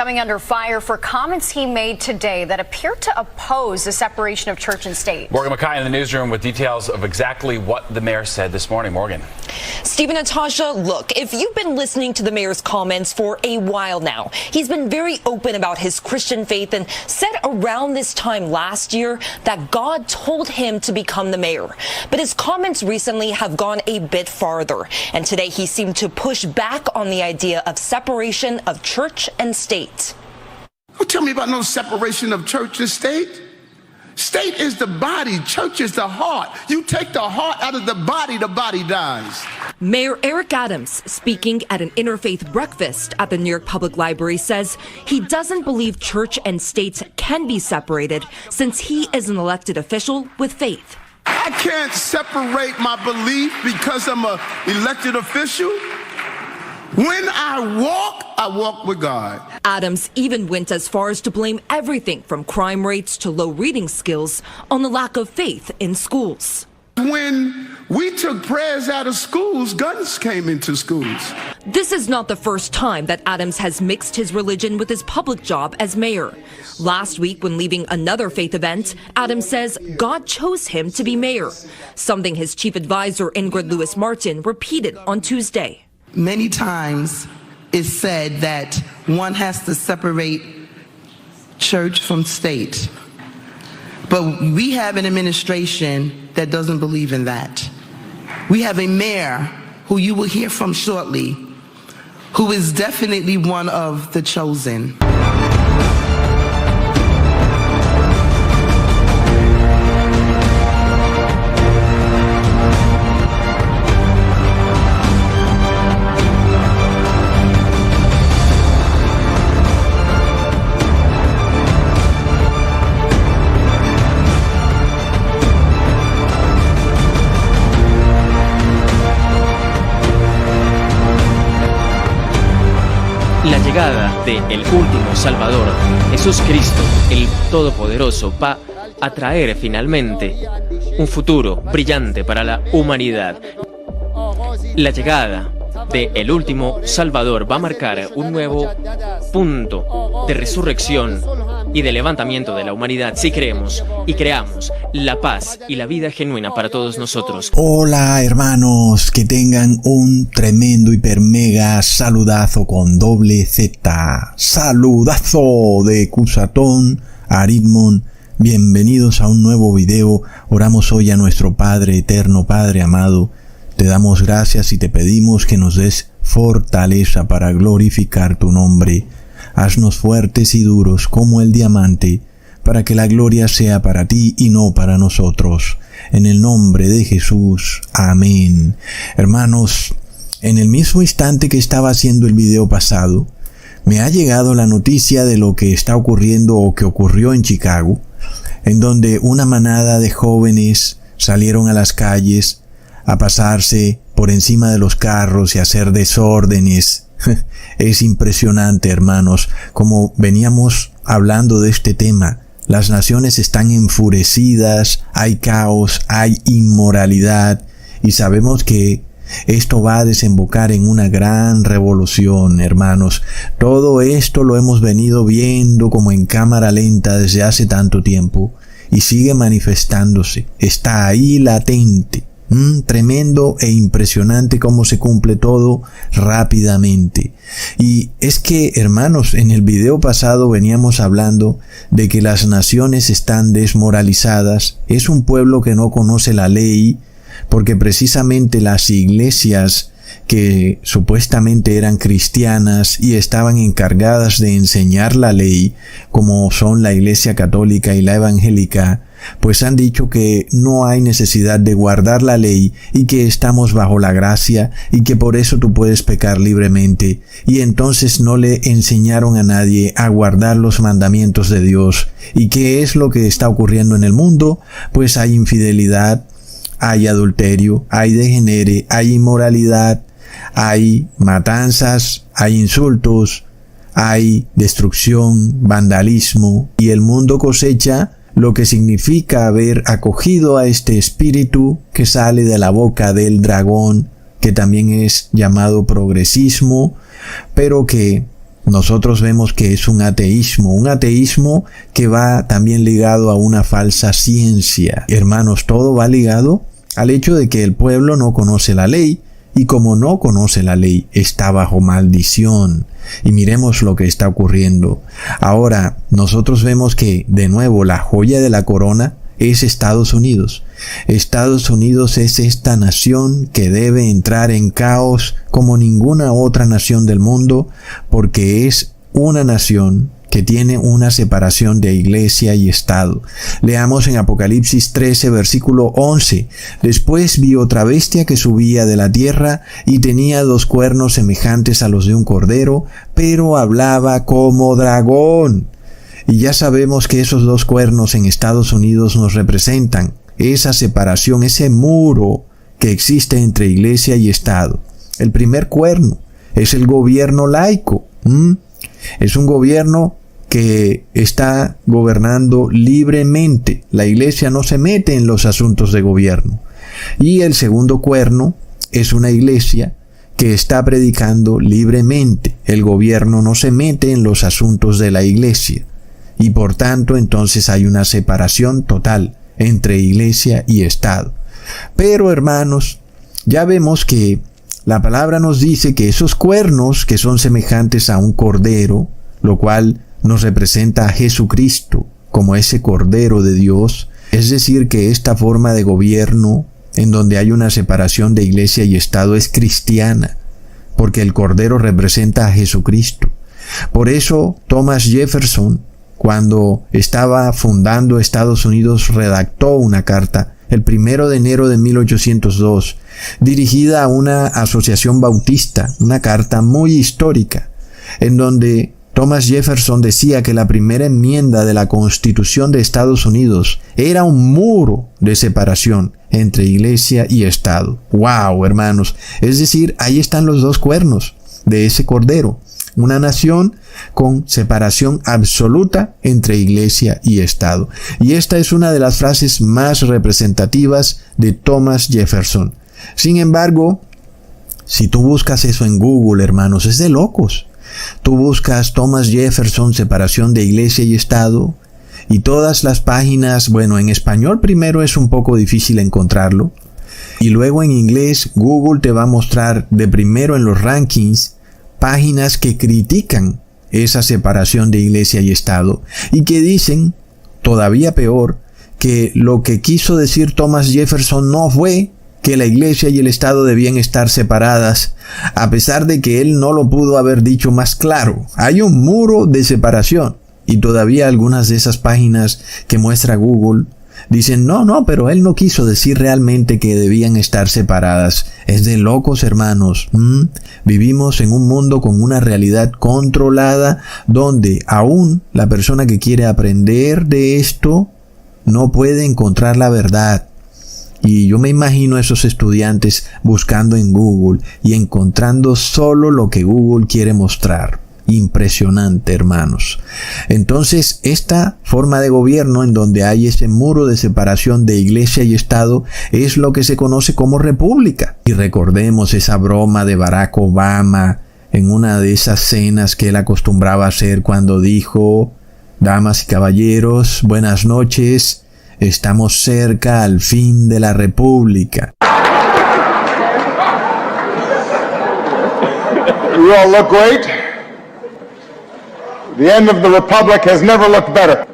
coming under fire for comments he made today that appear to oppose the separation of church and state. Morgan McKay in the newsroom with details of exactly what the mayor said this morning. Morgan. Steve and Natasha, look, if you've been listening to the mayor's comments for a while now, he's been very open about his Christian faith and said around this time last year that God told him to become the mayor. But his comments recently have gone a bit farther, and today he seemed to push back on the idea of separation of church and state. Don't tell me about no separation of church and state. State is the body, church is the heart. You take the heart out of the body dies. Mayor Eric Adams, speaking at an interfaith breakfast at the New York Public Library, says he doesn't believe church and state can be separated since he is an elected official with faith. I can't separate my belief because I'm an elected official. When I walk with God. Adams even went as far as to blame everything from crime rates to low reading skills on the lack of faith in schools. When we took prayers out of schools, guns came into schools. This is not the first time that Adams has mixed his religion with his public job as mayor. Last week, when leaving another faith event, Adams says God chose him to be mayor, something his chief advisor Ingrid Lewis-Martin repeated on Tuesday. Many times it's said that one has to separate church from state. But we have an administration that doesn't believe in that. We have a mayor who you will hear from shortly, who is definitely one of the chosen. La llegada de el último Salvador, Jesús Cristo, el Todopoderoso, va a traer finalmente un futuro brillante para la humanidad. La llegada de el último Salvador va a marcar un nuevo punto de resurrección y de levantamiento de la humanidad si creemos y creamos la paz y la vida genuina para todos nosotros. Hola hermanos, que tengan un tremendo hiper mega saludazo con doble Z. Saludazo de Cusatón a Aritmon. Bienvenidos a un nuevo video. Oramos hoy a nuestro Padre eterno, Padre amado. Te damos gracias y te pedimos que nos des fortaleza para glorificar tu nombre. Haznos fuertes y duros como el diamante, para que la gloria sea para ti y no para nosotros. En el nombre de Jesús. Amén. Hermanos, en el mismo instante que estaba haciendo el video pasado, me ha llegado la noticia de lo que está ocurriendo o que ocurrió en Chicago, en donde una manada de jóvenes salieron a las calles a pasarse por encima de los carros y hacer desórdenes. Es impresionante, hermanos, como veníamos hablando de este tema. Las naciones están enfurecidas, hay caos, hay inmoralidad, y sabemos que esto va a desembocar en una gran revolución, hermanos. Todo esto lo hemos venido viendo como en cámara lenta desde hace tanto tiempo, y sigue manifestándose. Está ahí latente. Tremendo e impresionante cómo se cumple todo rápidamente. Y es que, hermanos, en el video pasado veníamos hablando de que las naciones están desmoralizadas. Es un pueblo que no conoce la ley, porque precisamente las iglesias que supuestamente eran cristianas y estaban encargadas de enseñar la ley, como son la Iglesia Católica y la Evangélica, pues han dicho que no hay necesidad de guardar la ley y que estamos bajo la gracia y que por eso tú puedes pecar libremente. Y entonces no le enseñaron a nadie a guardar los mandamientos de Dios. ¿Y qué es lo que está ocurriendo en el mundo? Pues hay infidelidad, hay adulterio, hay degenere, hay inmoralidad, hay matanzas, hay insultos, hay destrucción, vandalismo, y el mundo cosecha lo que significa haber acogido a este espíritu que sale de la boca del dragón, que también es llamado progresismo, pero que nosotros vemos que es un ateísmo que va también ligado a una falsa ciencia. Hermanos, todo va ligado al hecho de que el pueblo no conoce la ley, y como no conoce la ley, está bajo maldición. Y miremos lo que está ocurriendo. Ahora, nosotros vemos que, de nuevo, la joya de la corona es Estados Unidos. Estados Unidos es esta nación que debe entrar en caos como ninguna otra nación del mundo, porque es una nación que tiene una separación de iglesia y Estado. Leamos en Apocalipsis 13, versículo 11. Después vi otra bestia que subía de la tierra y tenía 2 cuernos semejantes a los de un cordero, pero hablaba como dragón. Y ya sabemos que esos 2 cuernos en Estados Unidos nos representan esa separación, ese muro que existe entre iglesia y Estado. El primer cuerno es el gobierno laico. Es un gobierno que está gobernando libremente. La iglesia no se mete en los asuntos de gobierno. Y el segundo cuerno es una iglesia que está predicando libremente. El gobierno no se mete en los asuntos de la iglesia. Y por tanto, entonces hay una separación total entre iglesia y Estado. Pero, hermanos, ya vemos que la palabra nos dice que esos cuernos que son semejantes a un cordero, lo cual nos representa a Jesucristo como ese Cordero de Dios, es decir, que esta forma de gobierno en donde hay una separación de iglesia y Estado es cristiana, porque el Cordero representa a Jesucristo. Por eso Thomas Jefferson, cuando estaba fundando Estados Unidos, redactó una carta el 1 de enero de 1802, dirigida a una asociación bautista, una carta muy histórica, en donde Thomas Jefferson decía que la primera enmienda de la Constitución de Estados Unidos era un muro de separación entre iglesia y Estado. ¡Wow, hermanos! Es decir, ahí están los 2 cuernos de ese cordero. Una nación con separación absoluta entre iglesia y Estado. Y esta es una de las frases más representativas de Thomas Jefferson. Sin embargo, si tú buscas eso en Google, hermanos, es de locos. Tú buscas Thomas Jefferson, separación de iglesia y Estado, y todas las páginas, bueno, en español primero es un poco difícil encontrarlo, y luego en inglés Google te va a mostrar de primero en los rankings páginas que critican esa separación de iglesia y Estado, y que dicen, todavía peor, que lo que quiso decir Thomas Jefferson no fue que la iglesia y el Estado debían estar separadas, a pesar de que él no lo pudo haber dicho más claro. Hay un muro de separación, y todavía algunas de esas páginas que muestra Google dicen, no, pero él no quiso decir realmente que debían estar separadas. Es de locos, hermanos. Vivimos en un mundo con una realidad controlada, donde aún la persona que quiere aprender de esto no puede encontrar la verdad. Y yo me imagino a esos estudiantes buscando en Google y encontrando solo lo que Google quiere mostrar. Impresionante, hermanos. Entonces, esta forma de gobierno en donde hay ese muro de separación de iglesia y Estado es lo que se conoce como república. Y recordemos esa broma de Barack Obama en una de esas cenas que él acostumbraba a hacer cuando dijo, damas y caballeros, buenas noches. Estamos cerca al fin de la República. You all look great. The end of the Republic has never looked better.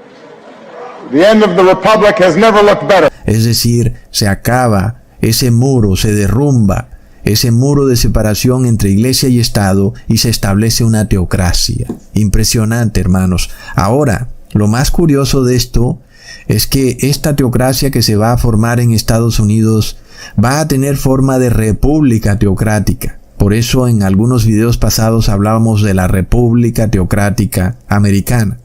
The end of the Republic has never looked better. Es decir, se acaba ese muro, se derrumba ese muro de separación entre iglesia y Estado y se establece una teocracia. Impresionante, hermanos. Ahora, lo más curioso de esto es que esta teocracia que se va a formar en Estados Unidos va a tener forma de república teocrática. Por eso en algunos videos pasados hablábamos de la República Teocrática Americana,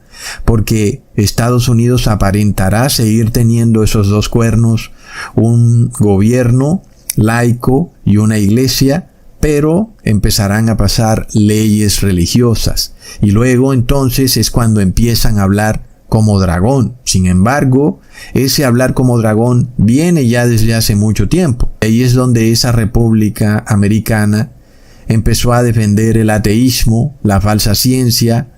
porque Estados Unidos aparentará seguir teniendo esos 2 cuernos, un gobierno laico y una iglesia, pero empezarán a pasar leyes religiosas. Y luego entonces es cuando empiezan a hablar como dragón. Sin embargo, ese hablar como dragón viene ya desde hace mucho tiempo. Ahí es donde esa república americana empezó a defender el ateísmo, la falsa ciencia.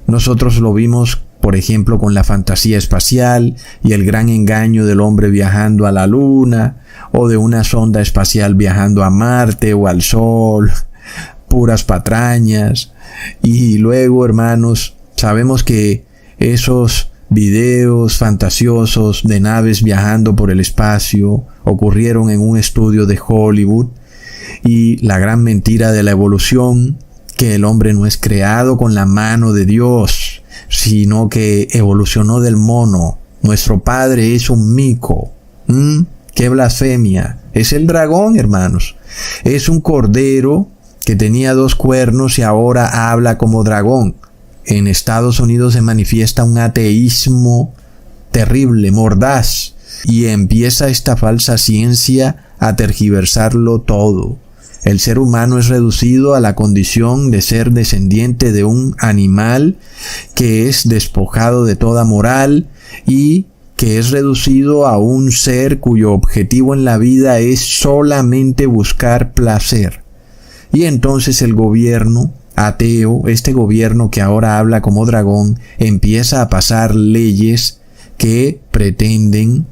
Nosotros lo vimos, por ejemplo, con la fantasía espacial y el gran engaño del hombre viajando a la luna, o de una sonda espacial viajando a Marte o al Sol, puras patrañas. Y luego, hermanos, sabemos que esos videos fantasiosos de naves viajando por el espacio ocurrieron en un estudio de Hollywood, y la gran mentira de la evolución, que el hombre no es creado con la mano de Dios, sino que evolucionó del mono. Nuestro padre es un mico. ¡Qué blasfemia! Es el dragón, hermanos. Es un cordero que tenía 2 cuernos y ahora habla como dragón. En Estados Unidos se manifiesta un ateísmo terrible, mordaz, y empieza esta falsa ciencia a tergiversarlo todo. El ser humano es reducido a la condición de ser descendiente de un animal que es despojado de toda moral y que es reducido a un ser cuyo objetivo en la vida es solamente buscar placer. Y entonces el gobierno ateo, este gobierno que ahora habla como dragón, empieza a pasar leyes que pretenden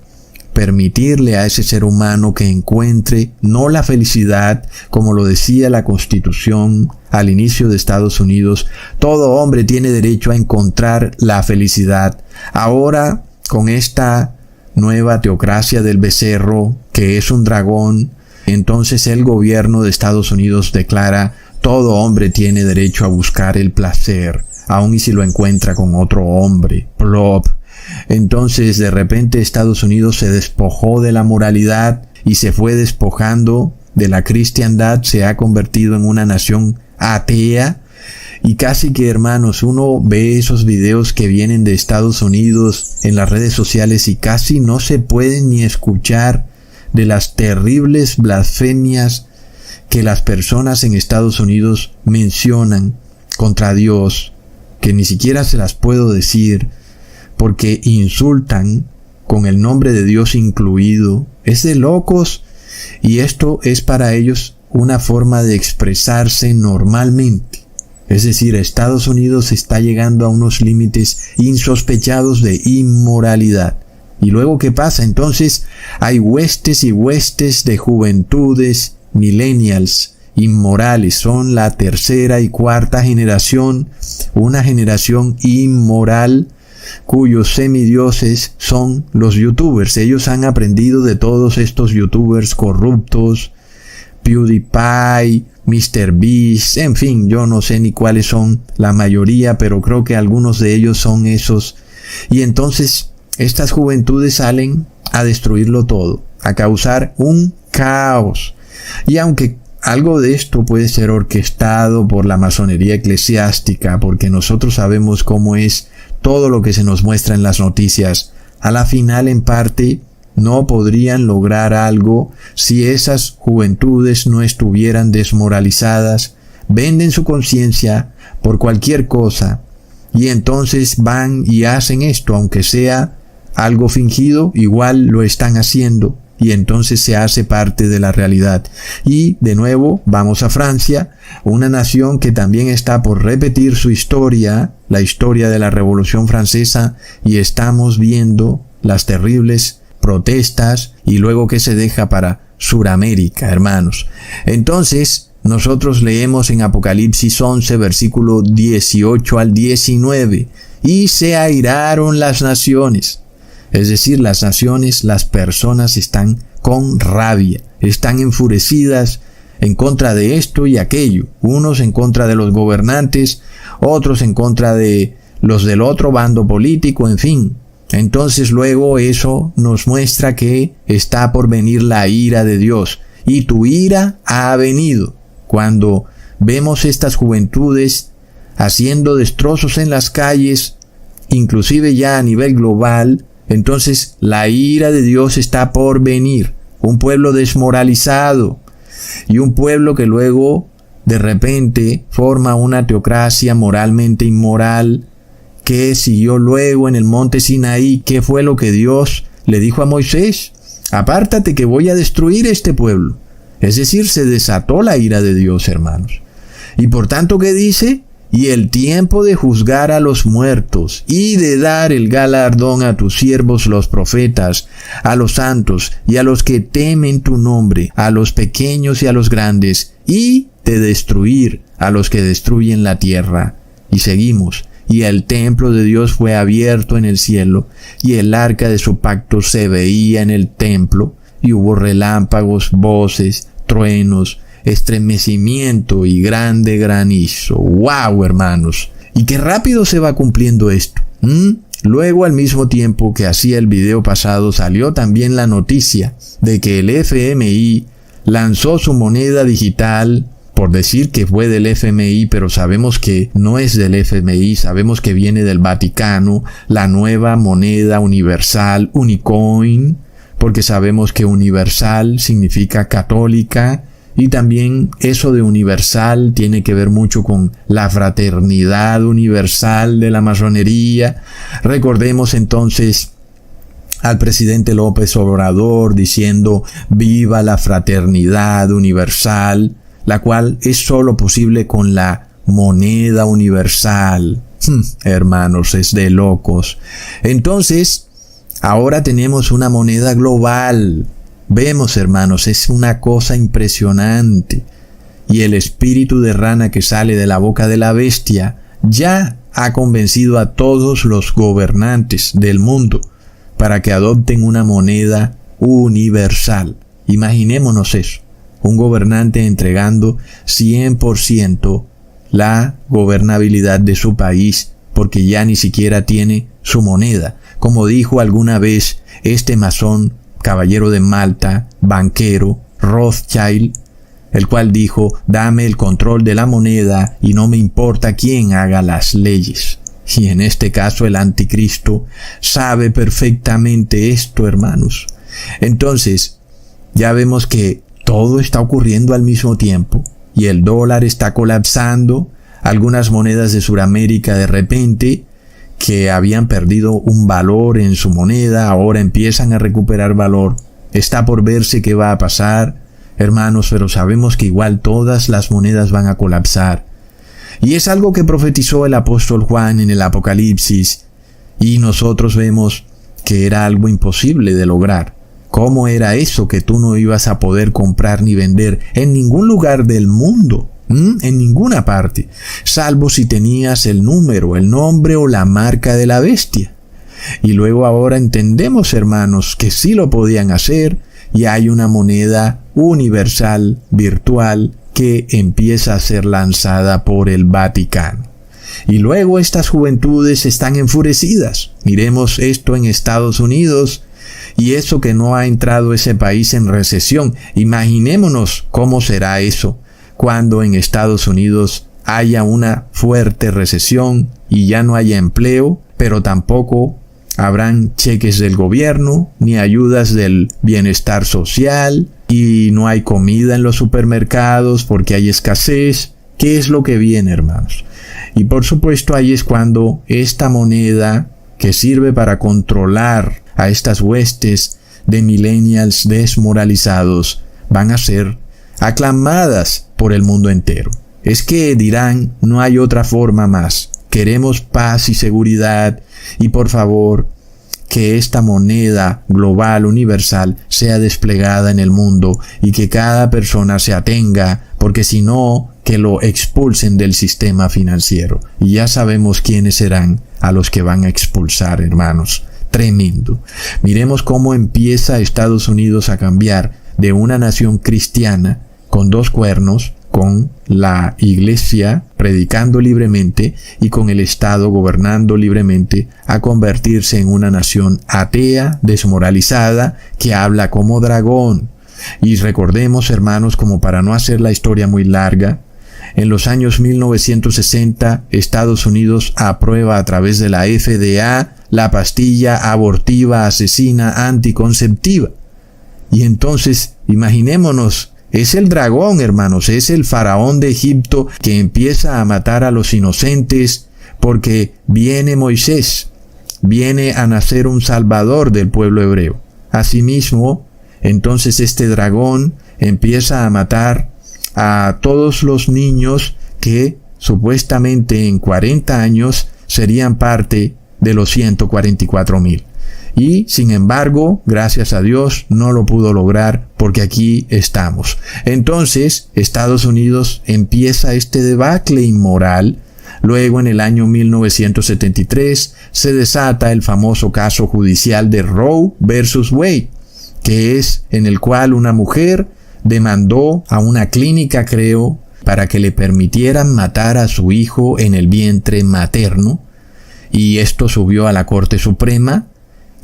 permitirle a ese ser humano que encuentre no la felicidad, como lo decía la Constitución al inicio de Estados Unidos. Todo hombre tiene derecho a encontrar la felicidad. Ahora, con esta nueva teocracia del becerro, que es un dragón, entonces el gobierno de Estados Unidos declara: todo hombre tiene derecho a buscar el placer, aun y si lo encuentra con otro hombre. Plop. Entonces, de repente, Estados Unidos se despojó de la moralidad y se fue despojando de la cristiandad, se ha convertido en una nación atea. Y casi que, hermanos, uno ve esos videos que vienen de Estados Unidos en las redes sociales y casi no se pueden ni escuchar de las terribles blasfemias que las personas en Estados Unidos mencionan contra Dios, que ni siquiera se las puedo decir, porque insultan con el nombre de Dios incluido. Es de locos, y esto es para ellos una forma de expresarse normalmente. Es decir, Estados Unidos está llegando a unos límites insospechados de inmoralidad. ¿Y luego qué pasa? Entonces hay huestes y huestes de juventudes millennials inmorales. Son la tercera y cuarta generación, una generación inmoral, cuyos semidioses son los youtubers. Ellos han aprendido de todos estos youtubers corruptos, PewDiePie, MrBeast, en fin, yo no sé ni cuáles son la mayoría, pero creo que algunos de ellos son esos. Y entonces estas juventudes salen a destruirlo todo, a causar un caos. Y aunque algo de esto puede ser orquestado por la masonería eclesiástica, porque nosotros sabemos cómo es todo lo que se nos muestra en las noticias, a la final, en parte, no podrían lograr algo si esas juventudes no estuvieran desmoralizadas, venden su conciencia por cualquier cosa, y entonces van y hacen esto, aunque sea algo fingido, igual lo están haciendo, y entonces se hace parte de la realidad. Y de nuevo vamos a Francia, una nación que también está por repetir su historia, la historia de la Revolución Francesa, y estamos viendo las terribles protestas, y luego que se deja para Suramérica, hermanos. Entonces nosotros leemos en Apocalipsis 11, versículo 18 al 19, y se airaron las naciones. Es decir, las naciones, las personas están con rabia, están enfurecidas en contra de esto y aquello. Unos en contra de los gobernantes, otros en contra de los del otro bando político, en fin. Entonces luego eso nos muestra que está por venir la ira de Dios. Y tu ira ha venido. Cuando vemos estas juventudes haciendo destrozos en las calles, inclusive ya a nivel global, entonces la ira de Dios está por venir. Un pueblo desmoralizado y un pueblo que luego de repente forma una teocracia moralmente inmoral, que siguió luego en el monte Sinaí. ¿Qué fue lo que Dios le dijo a Moisés? Apártate, que voy a destruir este pueblo. Es decir, se desató la ira de Dios, hermanos. Y por tanto, ¿qué dice? Y el tiempo de juzgar a los muertos y de dar el galardón a tus siervos los profetas, a los santos y a los que temen tu nombre, a los pequeños y a los grandes, y de destruir a los que destruyen la tierra. Y seguimos. Y el templo de Dios fue abierto en el cielo, y el arca de su pacto se veía en el templo, y hubo relámpagos, voces, truenos, estremecimiento y grande granizo. ¡Wow, hermanos! Y qué rápido se va cumpliendo esto. Luego, al mismo tiempo que hacía el video pasado, salió también la noticia de que el FMI lanzó su moneda digital, por decir que fue del FMI, pero sabemos que no es del FMI, sabemos que viene del Vaticano, la nueva moneda universal, Unicoin, porque sabemos que universal significa católica, y también eso de universal tiene que ver mucho con la fraternidad universal de la masonería. Recordemos entonces al presidente López Obrador diciendo viva la fraternidad universal, la cual es solo posible con la moneda universal. Hermanos, es de locos. Entonces, ahora tenemos una moneda global. Vemos, hermanos, es una cosa impresionante. Y el espíritu de rana que sale de la boca de la bestia ya ha convencido a todos los gobernantes del mundo para que adopten una moneda universal. Imaginémonos eso. Un gobernante entregando 100% la gobernabilidad de su país porque ya ni siquiera tiene su moneda. Como dijo alguna vez este masón, caballero de Malta, banquero, Rothschild, el cual dijo, dame el control de la moneda y no me importa quién haga las leyes. Y en este caso el anticristo sabe perfectamente esto, hermanos. Entonces, ya vemos que todo está ocurriendo al mismo tiempo y el dólar está colapsando. Algunas monedas de Sudamérica de repente que habían perdido un valor en su moneda, ahora empiezan a recuperar valor. Está por verse qué va a pasar, hermanos, pero sabemos que igual todas las monedas van a colapsar. Y es algo que profetizó el apóstol Juan en el Apocalipsis, y nosotros vemos que era algo imposible de lograr. ¿Cómo era eso que tú no ibas a poder comprar ni vender en ningún lugar del mundo? En ninguna parte, salvo si tenías el número, el nombre o la marca de la bestia. Y luego ahora entendemos, hermanos, que sí lo podían hacer y hay una moneda universal, virtual, que empieza a ser lanzada por el Vaticano. Y luego estas juventudes están enfurecidas. Miremos esto en Estados Unidos. Y eso que no ha entrado ese país en recesión. Imaginémonos cómo será eso cuando en Estados Unidos haya una fuerte recesión y ya no haya empleo, pero tampoco habrán cheques del gobierno ni ayudas del bienestar social y no hay comida en los supermercados porque hay escasez. ¿Qué es lo que viene, hermanos? Y por supuesto ahí es cuando esta moneda que sirve para controlar a estas huestes de millennials desmoralizados van a ser aclamadas por el mundo entero. Es que dirán, no hay otra forma más. Queremos paz y seguridad y por favor que esta moneda global universal sea desplegada en el mundo y que cada persona se atenga, porque si no, que lo expulsen del sistema financiero. Y ya sabemos quiénes serán a los que van a expulsar, hermanos. Tremendo. Miremos cómo empieza Estados Unidos a cambiar de una nación cristiana con dos cuernos, con la iglesia predicando libremente y con el Estado gobernando libremente, a convertirse en una nación atea, desmoralizada, que habla como dragón. Y recordemos, hermanos, como para no hacer la historia muy larga, en los años 1960, Estados Unidos aprueba a través de la FDA la pastilla abortiva asesina anticonceptiva. Y entonces, imaginémonos, es el dragón, hermanos, es el faraón de Egipto que empieza a matar a los inocentes porque viene Moisés, viene a nacer un salvador del pueblo hebreo. Asimismo, entonces este dragón empieza a matar a todos los niños que supuestamente en 40 años serían parte de los 144,000. Y, sin embargo, gracias a Dios, no lo pudo lograr porque aquí estamos. Entonces, Estados Unidos empieza este debacle inmoral. Luego, en el año 1973, se desata el famoso caso judicial de Roe versus Wade, que es en el cual una mujer demandó a una clínica, creo, para que le permitieran matar a su hijo en el vientre materno. Y esto subió a la Corte Suprema.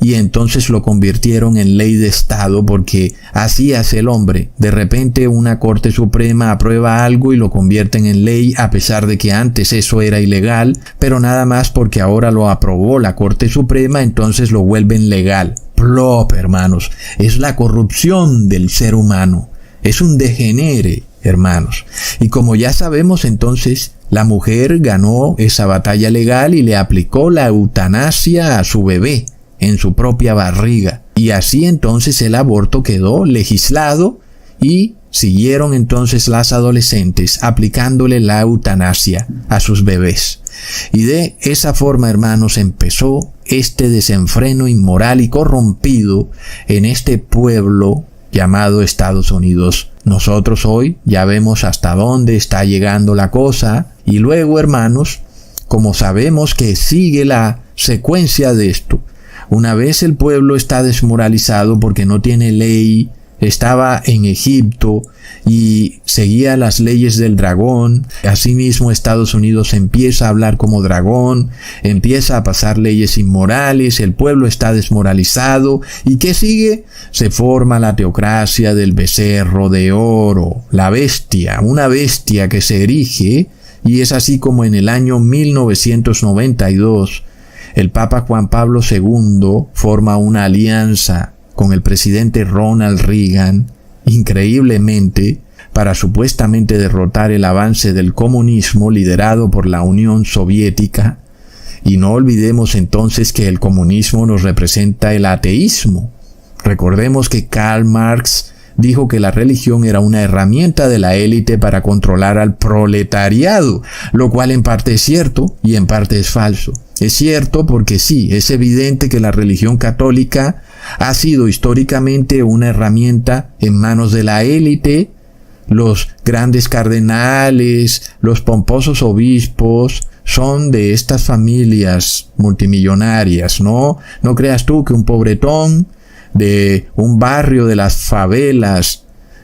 Y entonces lo convirtieron en ley de Estado porque así hace el hombre. De repente una Corte Suprema aprueba algo y lo convierten en ley a pesar de que antes eso era ilegal, pero nada más porque ahora lo aprobó la Corte Suprema, entonces lo vuelven legal. Plop, hermanos. Es la corrupción del ser humano. Es un degenere, hermanos. Y como ya sabemos, entonces la mujer ganó esa batalla legal y le aplicó la eutanasia a su bebé en su propia barriga. Y así entonces el aborto quedó legislado y siguieron entonces las adolescentes aplicándole la eutanasia a sus bebés. Y de esa forma, hermanos, empezó este desenfreno inmoral y corrompido en este pueblo llamado Estados Unidos. Nosotros hoy ya vemos hasta dónde está llegando la cosa. Y luego, hermanos, como sabemos que sigue la secuencia de esto, una vez el pueblo está desmoralizado porque no tiene ley, estaba en Egipto y seguía las leyes del dragón. Asimismo, Estados Unidos empieza a hablar como dragón, empieza a pasar leyes inmorales, el pueblo está desmoralizado. ¿Y qué sigue? Se forma la teocracia del becerro de oro, la bestia, una bestia que se erige, y es así como en el año 1992, el Papa Juan Pablo II forma una alianza con el presidente Ronald Reagan, increíblemente, para supuestamente derrotar el avance del comunismo liderado por la Unión Soviética. Y no olvidemos entonces que el comunismo nos representa el ateísmo. Recordemos que Karl Marx dijo que la religión era una herramienta de la élite para controlar al proletariado, lo cual en parte es cierto y en parte es falso. Es cierto porque sí, es evidente que la religión católica ha sido históricamente una herramienta en manos de la élite. Los grandes cardenales, los pomposos obispos son de estas familias multimillonarias, ¿no? No creas tú que un pobretón de un barrio de las favelas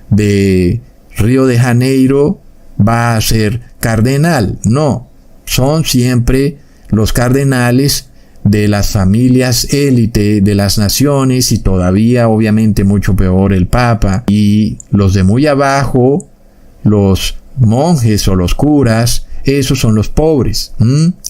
de Río de Janeiro va a ser cardenal. No, son siempre los cardenales de las familias élite de las naciones, y todavía obviamente mucho peor el Papa. Y los de muy abajo, los monjes o los curas, esos son los pobres.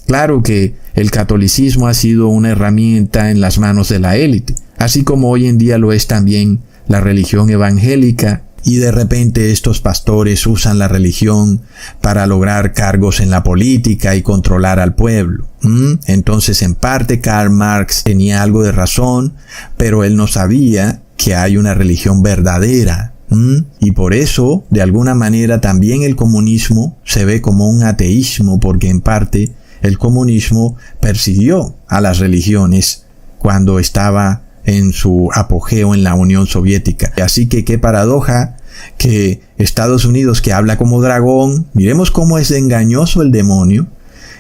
Claro que el catolicismo ha sido una herramienta en las manos de la élite, así como hoy en día lo es también la religión evangélica. Y de repente estos pastores usan la religión para lograr cargos en la política y controlar al pueblo. Entonces, en parte, Karl Marx tenía algo de razón, pero él no sabía que hay una religión verdadera. Y por eso, de alguna manera, también el comunismo se ve como un ateísmo, porque en parte el comunismo persiguió a las religiones cuando estaba en su apogeo en la Unión Soviética. Así que qué paradoja que Estados Unidos, que habla como dragón, miremos cómo es engañoso el demonio.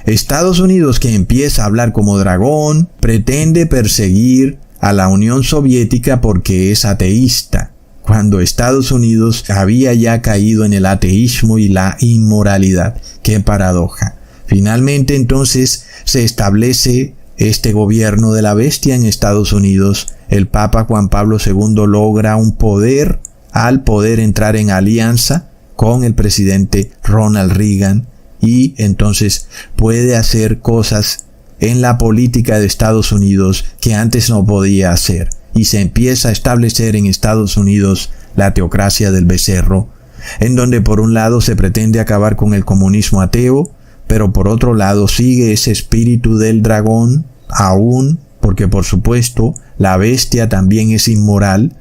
Estados Unidos, que empieza a hablar como dragón, pretende perseguir a la Unión Soviética porque es ateísta, cuando Estados Unidos había ya caído en el ateísmo y la inmoralidad. Qué paradoja. Finalmente, entonces, se establece este gobierno de la bestia en Estados Unidos. El Papa Juan Pablo II logra un poder al poder entrar en alianza con el presidente Ronald Reagan, y entonces puede hacer cosas en la política de Estados Unidos que antes no podía hacer. Y se empieza a establecer en Estados Unidos la teocracia del becerro, en donde por un lado se pretende acabar con el comunismo ateo, pero por otro lado sigue ese espíritu del dragón aún, porque por supuesto la bestia también es inmoral,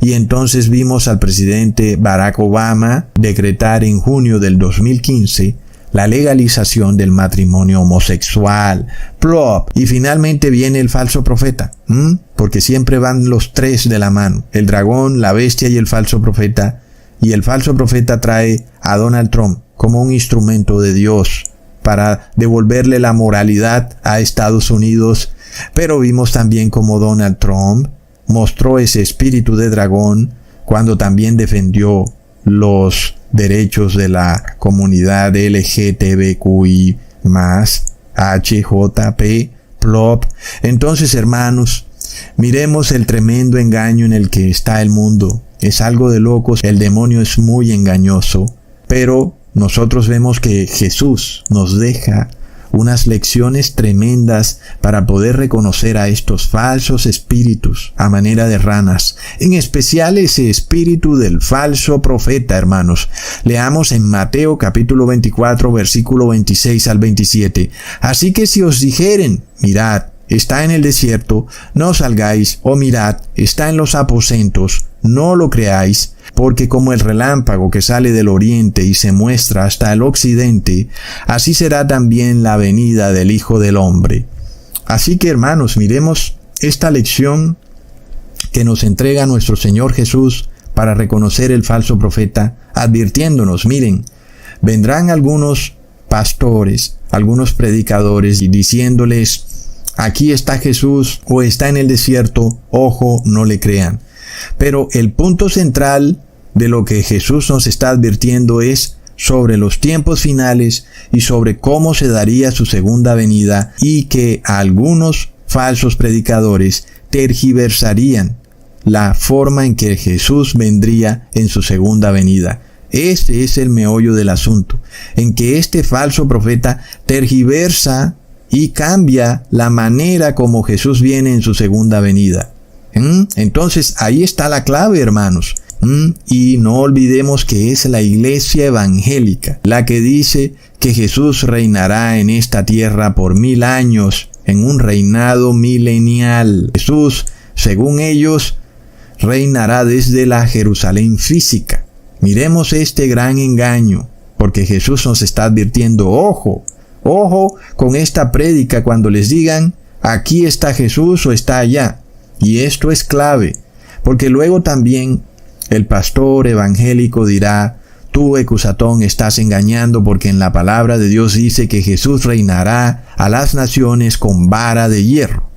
Y entonces vimos al presidente Barack Obama decretar en junio del 2015 la legalización del matrimonio homosexual, plop. Y finalmente viene el falso profeta, porque siempre van los tres de la mano, el dragón, la bestia y el falso profeta. Y el falso profeta trae a Donald Trump como un instrumento de Dios para devolverle la moralidad a Estados Unidos. Pero vimos también como Donald Trump mostró ese espíritu de dragón cuando también defendió los derechos de la comunidad LGTBQI+, HJP, plop. Entonces, hermanos, miremos el tremendo engaño en el que está el mundo. Es algo de locos, el demonio es muy engañoso, pero nosotros vemos que Jesús nos deja unas lecciones tremendas para poder reconocer a estos falsos espíritus a manera de ranas, en especial ese espíritu del falso profeta, hermanos. Leamos en Mateo capítulo 24, versículo 26 al 27. Así que si os dijeren, mirad, está en el desierto, no salgáis, o mirad, está en los aposentos, no lo creáis, porque como el relámpago que sale del oriente y se muestra hasta el occidente, así será también la venida del Hijo del Hombre. Así que, hermanos, miremos esta lección que nos entrega nuestro Señor Jesús para reconocer el falso profeta, advirtiéndonos, miren, vendrán algunos pastores, algunos predicadores y diciéndoles, aquí está Jesús o está en el desierto, ojo, no le crean. Pero el punto central de lo que Jesús nos está advirtiendo es sobre los tiempos finales y sobre cómo se daría su segunda venida, y que algunos falsos predicadores tergiversarían la forma en que Jesús vendría en su segunda venida. Este es el meollo del asunto, en que este falso profeta tergiversa y cambia la manera como Jesús viene en su segunda venida. Entonces ahí está la clave, hermanos. Y no olvidemos que es la iglesia evangélica la que dice que Jesús reinará en esta tierra por 1000 años, en un reinado milenial. Jesús, según ellos, reinará desde la Jerusalén física. Miremos este gran engaño, porque Jesús nos está advirtiendo, ojo con esta prédica cuando les digan, aquí está Jesús o está allá. Y esto es clave, porque luego también el pastor evangélico dirá, tú, Ecusatón, estás engañando porque en la palabra de Dios dice que Jesús reinará a las naciones con vara de hierro.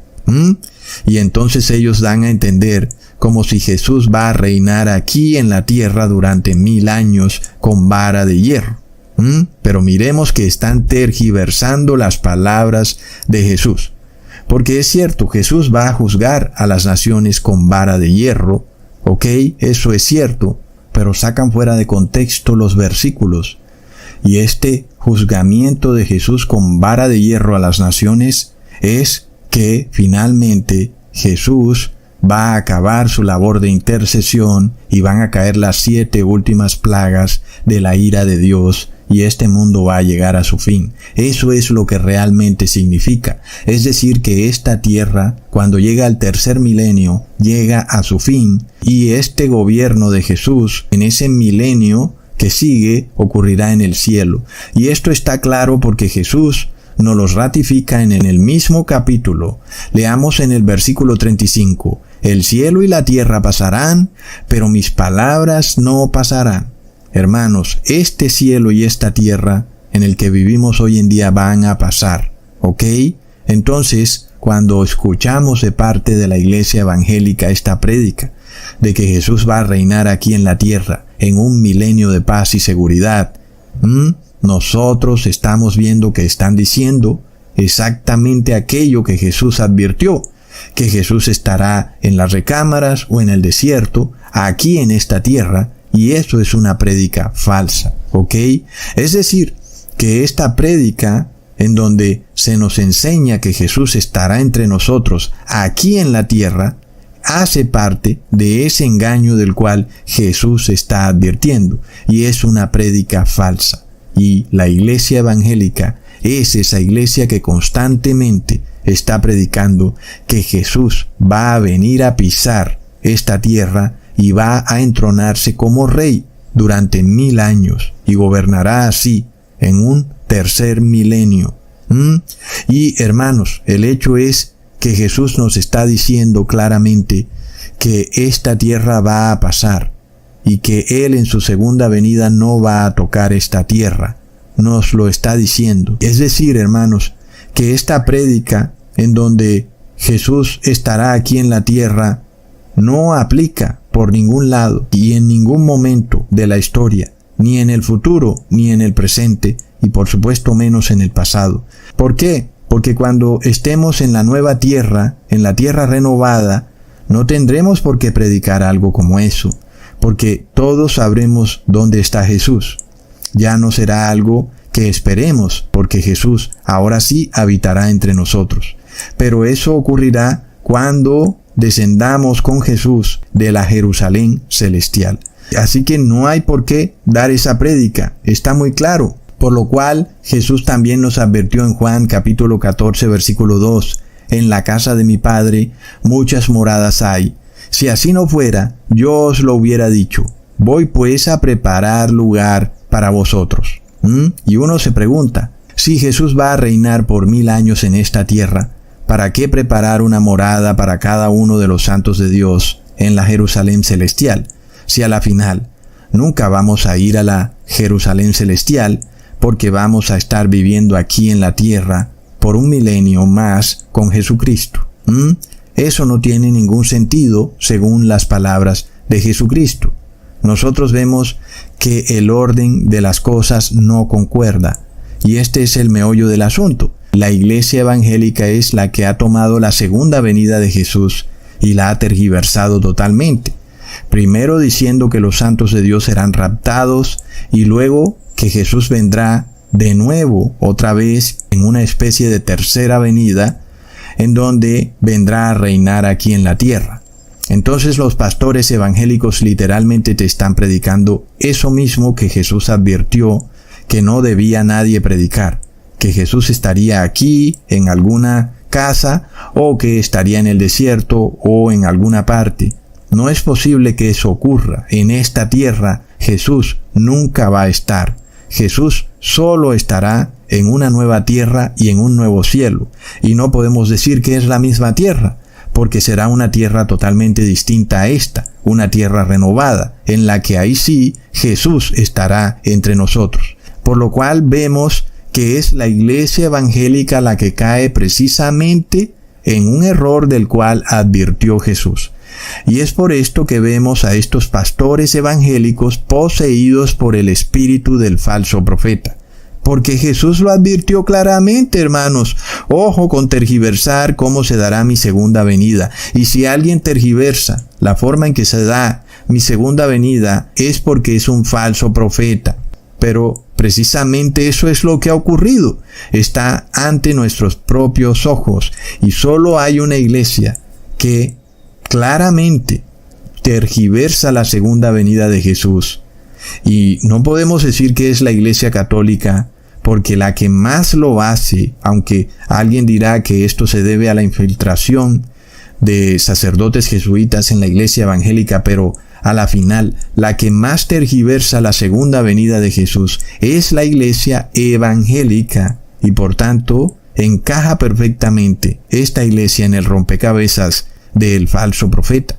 Y entonces ellos dan a entender como si Jesús va a reinar aquí en la tierra durante 1000 años con vara de hierro. Pero miremos que están tergiversando las palabras de Jesús. Porque es cierto, Jesús va a juzgar a las naciones con vara de hierro, ¿ok? Eso es cierto, pero sacan fuera de contexto los versículos. Y este juzgamiento de Jesús con vara de hierro a las naciones es que finalmente Jesús va a acabar su labor de intercesión y van a caer las 7 últimas plagas de la ira de Dios. Y este mundo va a llegar a su fin. Eso es lo que realmente significa. Es decir, que esta tierra, cuando llega al tercer milenio, llega a su fin. Y este gobierno de Jesús, en ese milenio que sigue, ocurrirá en el cielo. Y esto está claro porque Jesús nos los ratifica en el mismo capítulo. Leamos en el versículo 35. El cielo y la tierra pasarán, pero mis palabras no pasarán. Hermanos, este cielo y esta tierra en el que vivimos hoy en día van a pasar, ¿ok? Entonces, cuando escuchamos de parte de la iglesia evangélica esta prédica de que Jesús va a reinar aquí en la tierra en un milenio de paz y seguridad, nosotros estamos viendo que están diciendo exactamente aquello que Jesús advirtió, que Jesús estará en las recámaras o en el desierto, aquí en esta tierra. Y eso es una prédica falsa, ¿ok? Es decir, que esta prédica en donde se nos enseña que Jesús estará entre nosotros aquí en la tierra, hace parte de ese engaño del cual Jesús está advirtiendo. Y es una prédica falsa. Y la iglesia evangélica es esa iglesia que constantemente está predicando que Jesús va a venir a pisar esta tierra y va a entronarse como rey durante 1000 años y gobernará así en un tercer milenio. Y hermanos, el hecho es que Jesús nos está diciendo claramente que esta tierra va a pasar y que Él en su segunda venida no va a tocar esta tierra. Nos lo está diciendo. Es decir, hermanos, que esta prédica en donde Jesús estará aquí en la tierra no aplica por ningún lado y en ningún momento de la historia, ni en el futuro, ni en el presente, y por supuesto menos en el pasado. ¿Por qué? Porque cuando estemos en la nueva tierra, en la tierra renovada, no tendremos por qué predicar algo como eso, porque todos sabremos dónde está Jesús. Ya no será algo que esperemos, porque Jesús ahora sí habitará entre nosotros. Pero eso ocurrirá cuando descendamos con Jesús de la Jerusalén celestial. Así que no hay por qué dar esa prédica, está muy claro. Por lo cual Jesús también nos advirtió en Juan capítulo 14 versículo 2, en la casa de mi Padre muchas moradas hay. Si así no fuera, yo os lo hubiera dicho. Voy pues a preparar lugar para vosotros. Y uno se pregunta, si Jesús va a reinar por 1000 años en esta tierra, ¿para qué preparar una morada para cada uno de los santos de Dios en la Jerusalén celestial? Si a la final nunca vamos a ir a la Jerusalén celestial, porque vamos a estar viviendo aquí en la tierra por 1 milenio más con Jesucristo. Eso no tiene ningún sentido según las palabras de Jesucristo. Nosotros vemos que el orden de las cosas no concuerda, y este es el meollo del asunto. La iglesia evangélica es la que ha tomado la segunda venida de Jesús y la ha tergiversado totalmente. Primero diciendo que los santos de Dios serán raptados y luego que Jesús vendrá de nuevo, otra vez, en una especie de tercera venida, en donde vendrá a reinar aquí en la tierra. Entonces los pastores evangélicos literalmente te están predicando eso mismo que Jesús advirtió que no debía nadie predicar, que Jesús estaría aquí, en alguna casa, o que estaría en el desierto, o en alguna parte. No es posible que eso ocurra. En esta tierra Jesús nunca va a estar. Jesús solo estará en una nueva tierra y en un nuevo cielo. Y no podemos decir que es la misma tierra, porque será una tierra totalmente distinta a esta, una tierra renovada, en la que ahí sí Jesús estará entre nosotros. Por lo cual vemos que es la iglesia evangélica la que cae precisamente en un error del cual advirtió Jesús. Y es por esto que vemos a estos pastores evangélicos poseídos por el espíritu del falso profeta. Porque Jesús lo advirtió claramente, hermanos. Ojo con tergiversar cómo se dará mi segunda venida. Y si alguien tergiversa la forma en que se da mi segunda venida, es porque es un falso profeta. Pero precisamente eso es lo que ha ocurrido. Está ante nuestros propios ojos. Y solo hay una iglesia que claramente tergiversa la segunda venida de Jesús. Y no podemos decir que es la Iglesia Católica, porque la que más lo hace, aunque alguien dirá que esto se debe a la infiltración de sacerdotes jesuitas en la Iglesia evangélica, pero a la final, la que más tergiversa la segunda venida de Jesús es la Iglesia evangélica, y por tanto encaja perfectamente esta iglesia en el rompecabezas del falso profeta.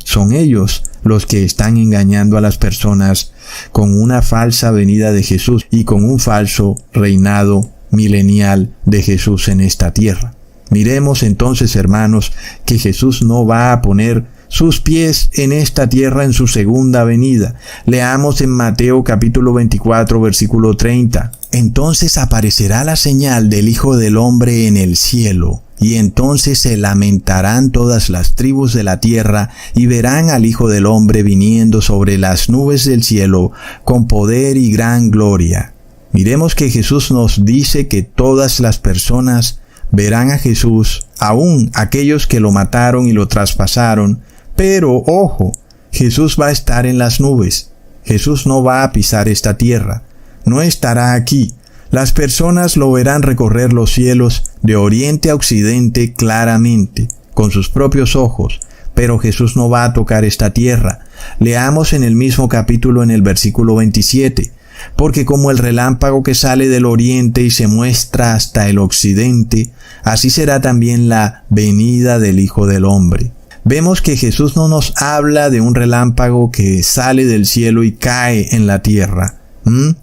Son ellos los que están engañando a las personas con una falsa venida de Jesús y con un falso reinado milenial de Jesús en esta tierra. Miremos entonces, hermanos, que Jesús no va a poner sus pies en esta tierra en su segunda venida. Leamos en Mateo capítulo 24, versículo 30. Entonces aparecerá la señal del Hijo del Hombre en el cielo, y entonces se lamentarán todas las tribus de la tierra, y verán al Hijo del Hombre viniendo sobre las nubes del cielo, con poder y gran gloria. Miremos que Jesús nos dice que todas las personas verán a Jesús, aún aquellos que lo mataron y lo traspasaron. Pero, ojo, Jesús va a estar en las nubes. Jesús no va a pisar esta tierra. No estará aquí. Las personas lo verán recorrer los cielos de oriente a occidente claramente, con sus propios ojos, pero Jesús no va a tocar esta tierra. Leamos en el mismo capítulo en el versículo 27. Porque como el relámpago que sale del oriente y se muestra hasta el occidente, así será también la venida del Hijo del Hombre. Vemos que Jesús no nos habla de un relámpago que sale del cielo y cae en la tierra.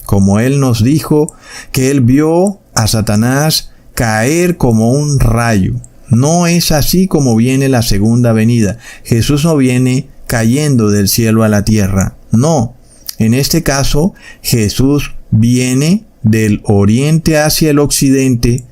Como Él nos dijo que Él vio a Satanás caer como un rayo. No es así como viene la segunda venida. Jesús no viene cayendo del cielo a la tierra. No. En este caso, Jesús viene del oriente hacia el occidente,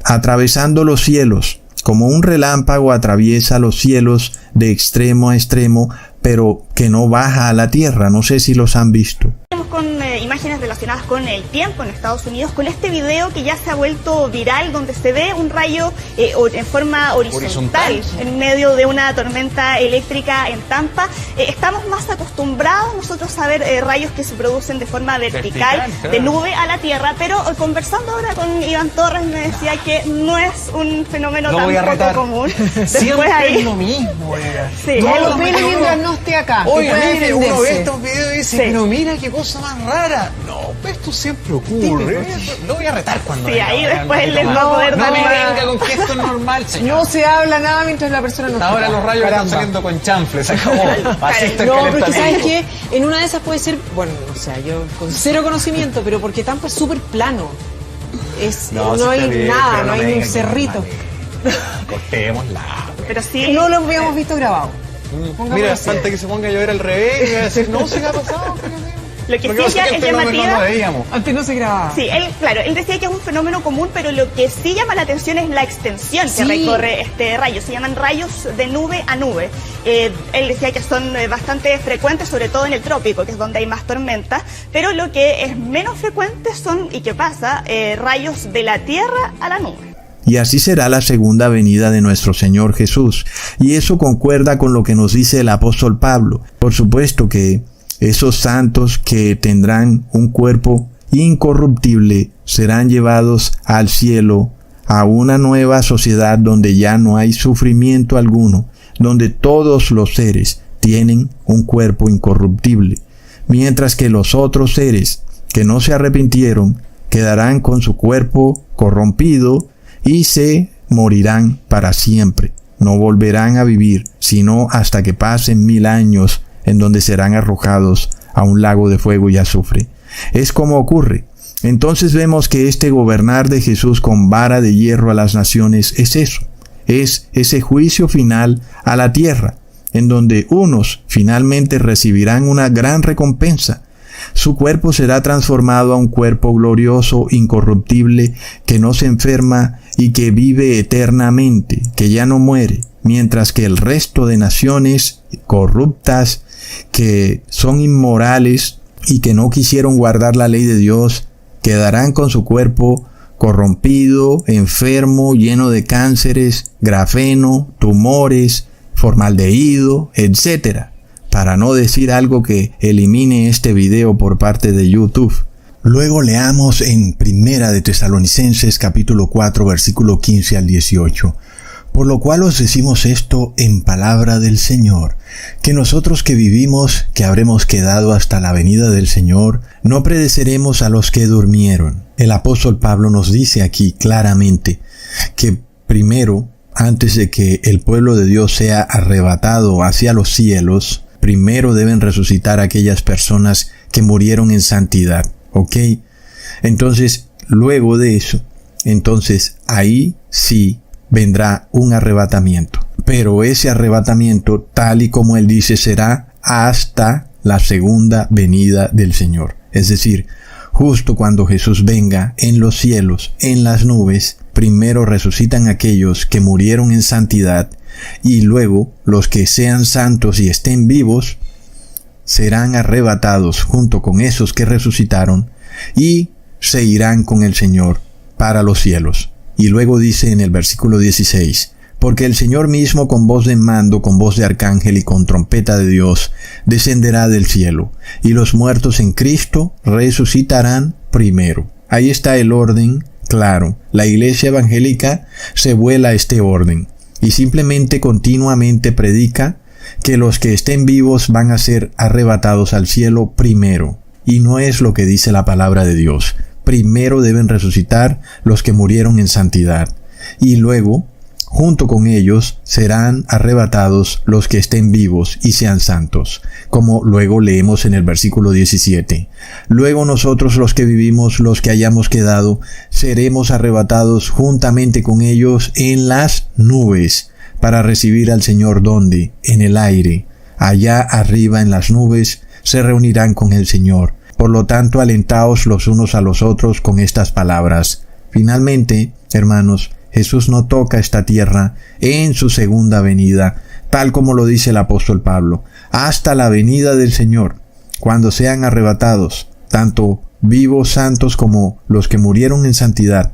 atravesando los cielos. Como un relámpago atraviesa los cielos de extremo a extremo, pero que no baja a la tierra. No sé si los han visto. Con imágenes relacionadas con el tiempo en Estados Unidos, con este video que ya se ha vuelto viral, donde se ve un rayo en forma horizontal en medio de una tormenta eléctrica en Tampa. Estamos más acostumbrados nosotros a ver rayos que se producen de forma vertical, de nube a la tierra, pero conversando ahora con Iván Torres me decía que no es un fenómeno tan poco común. Después ahí lo mismo, sí, no, mientras no esté acá. Oye, mire, uno ve estos videos y dice, pero mira qué cosa más rara. No, esto siempre ocurre. Lo voy a retar cuando sí, ahí después les va a poder dar. No me venga con que esto es normal, señor. No se habla nada mientras la persona no está. Ahora los rayos están saliendo con chanfles, se acabó. Así está el no, pero es que calentamiento. sabes que en una de esas puede ser, bueno, o sea, yo con cero conocimiento, pero porque Tampa es súper plano. No hay bien, nada, no hay ni un cerrito. Cortémosla. Pero sí. No lo habíamos visto grabado. Mira, falta que se ponga a llover al revés y voy a decir, no, se me ha pasado. Lo que sí ya es llamativa. Antes no se grababa. Sí, él decía que es un fenómeno común, pero lo que sí llama la atención es la extensión que recorre este rayo. Se llaman rayos de nube a nube. Él decía que son bastante frecuentes, sobre todo en el trópico, que es donde hay más tormentas, pero lo que es menos frecuente son, y que pasa, rayos de la tierra a la nube. Y así será la segunda venida de nuestro Señor Jesús. Y eso concuerda con lo que nos dice el apóstol Pablo. Por supuesto que esos santos que tendrán un cuerpo incorruptible serán llevados al cielo, a una nueva sociedad donde ya no hay sufrimiento alguno, donde todos los seres tienen un cuerpo incorruptible, mientras que los otros seres que no se arrepintieron quedarán con su cuerpo corrompido y se morirán para siempre. No volverán a vivir, sino hasta que pasen 1000 años en donde serán arrojados a un lago de fuego y azufre. Es como ocurre. Entonces vemos que este gobernar de Jesús con vara de hierro a las naciones es eso. Es ese juicio final a la tierra, en donde unos finalmente recibirán una gran recompensa. Su cuerpo será transformado a un cuerpo glorioso, incorruptible, que no se enferma y que vive eternamente, que ya no muere, mientras que el resto de naciones corruptas, que son inmorales y que no quisieron guardar la ley de Dios, quedarán con su cuerpo corrompido, enfermo, lleno de cánceres, grafeno, tumores, formaldehído, etc. Para no decir algo que elimine este video por parte de YouTube. Luego leamos en Primera de Tesalonicenses capítulo 4 versículo 15 al 18. Por lo cual os decimos esto en palabra del Señor, que nosotros que vivimos, que habremos quedado hasta la venida del Señor, no pereceremos a los que durmieron. El apóstol Pablo nos dice aquí claramente que primero, antes de que el pueblo de Dios sea arrebatado hacia los cielos, primero deben resucitar aquellas personas que murieron en santidad. ¿Ok? Entonces, luego de eso, entonces ahí sí vendrá un arrebatamiento. Pero ese arrebatamiento, tal y como él dice, será hasta la segunda venida del Señor. Es decir, justo cuando Jesús venga en los cielos, en las nubes, primero resucitan aquellos que murieron en santidad y luego los que sean santos y estén vivos serán arrebatados junto con esos que resucitaron y se irán con el Señor para los cielos. Y luego dice en el versículo 16, porque el Señor mismo con voz de mando, con voz de arcángel y con trompeta de Dios, descenderá del cielo, y los muertos en Cristo resucitarán primero. Ahí está el orden claro. La iglesia evangélica se vuela a este orden, y simplemente continuamente predica que los que estén vivos van a ser arrebatados al cielo primero. Y no es lo que dice la palabra de Dios. Primero deben resucitar los que murieron en santidad. Y luego, junto con ellos, serán arrebatados los que estén vivos y sean santos, como luego leemos en el versículo 17. Luego nosotros los que vivimos, los que hayamos quedado, seremos arrebatados juntamente con ellos en las nubes, para recibir al Señor donde, en el aire, allá arriba en las nubes, se reunirán con el Señor. Por lo tanto, alentaos los unos a los otros con estas palabras. Finalmente, hermanos, Jesús no toca esta tierra en su segunda venida, tal como lo dice el apóstol Pablo, hasta la venida del Señor, cuando sean arrebatados, tanto vivos santos como los que murieron en santidad.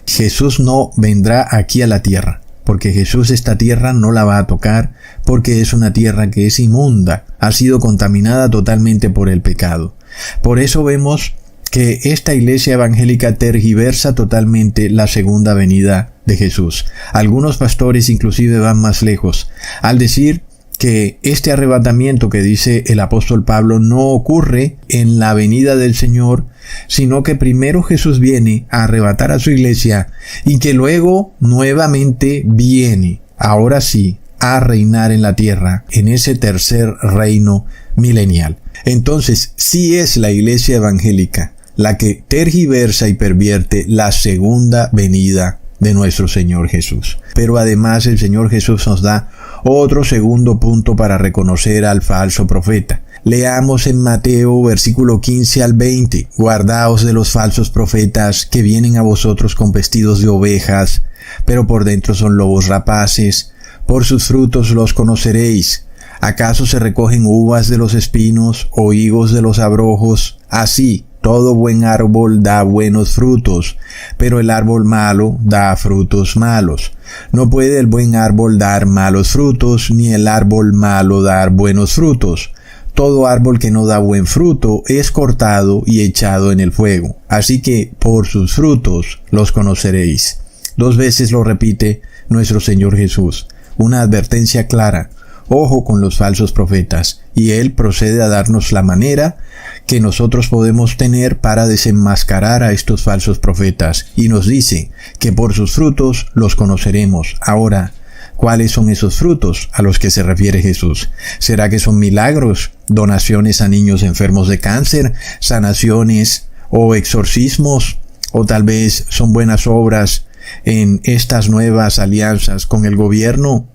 Jesús no vendrá aquí a la tierra, porque Jesús esta tierra no la va a tocar, porque es una tierra que es inmunda, ha sido contaminada totalmente por el pecado. Por eso vemos que esta iglesia evangélica tergiversa totalmente la segunda venida de Jesús. Algunos pastores inclusive van más lejos, al decir que este arrebatamiento que dice el apóstol Pablo no ocurre en la venida del Señor, sino que primero Jesús viene a arrebatar a su iglesia y que luego nuevamente viene, ahora sí, a reinar en la tierra, en ese tercer reino milenial. Entonces, sí es la iglesia evangélica la que tergiversa y pervierte la segunda venida de nuestro Señor Jesús. Pero además el Señor Jesús nos da otro segundo punto para reconocer al falso profeta. Leamos en Mateo versículo 15 al 20. Guardaos de los falsos profetas que vienen a vosotros con vestidos de ovejas, pero por dentro son lobos rapaces. Por sus frutos los conoceréis. ¿Acaso se recogen uvas de los espinos o higos de los abrojos? Así, todo buen árbol da buenos frutos, pero el árbol malo da frutos malos. No puede el buen árbol dar malos frutos, ni el árbol malo dar buenos frutos. Todo árbol que no da buen fruto es cortado y echado en el fuego. Así que por sus frutos los conoceréis. 2 veces lo repite nuestro Señor Jesús. Una advertencia clara. Ojo con los falsos profetas. Y Él procede a darnos la manera que nosotros podemos tener para desenmascarar a estos falsos profetas. Y nos dice que por sus frutos los conoceremos. Ahora, ¿cuáles son esos frutos a los que se refiere Jesús? ¿Será que son milagros, donaciones a niños enfermos de cáncer, sanaciones o exorcismos? ¿O tal vez son buenas obras en estas nuevas alianzas con el gobierno?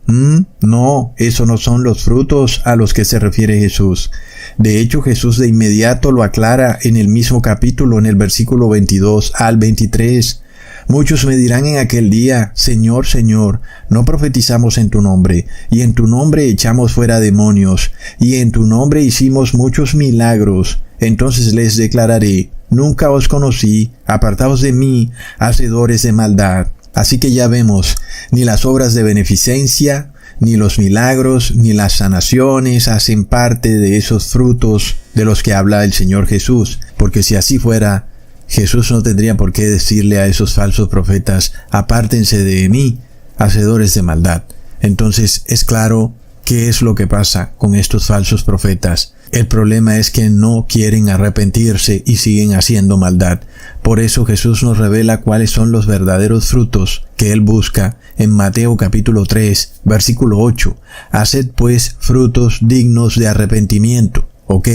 No, eso no son los frutos a los que se refiere Jesús. De hecho, Jesús de inmediato lo aclara en el mismo capítulo, en el versículo 22 al 23. Muchos me dirán en aquel día: Señor, Señor, ¿no profetizamos en tu nombre? Y en tu nombre echamos fuera demonios, y en tu nombre hicimos muchos milagros. Entonces les declararé: nunca os conocí, apartaos de mí, hacedores de maldad. Así que ya vemos, ni las obras de beneficencia, ni los milagros, ni las sanaciones hacen parte de esos frutos de los que habla el Señor Jesús, porque si así fuera, Jesús no tendría por qué decirle a esos falsos profetas: apártense de mí, hacedores de maldad. Entonces es claro qué es lo que pasa con estos falsos profetas. El problema es que no quieren arrepentirse y siguen haciendo maldad. Por eso Jesús nos revela cuáles son los verdaderos frutos que Él busca en Mateo capítulo 3, versículo 8. Haced pues frutos dignos de arrepentimiento. ¿Ok?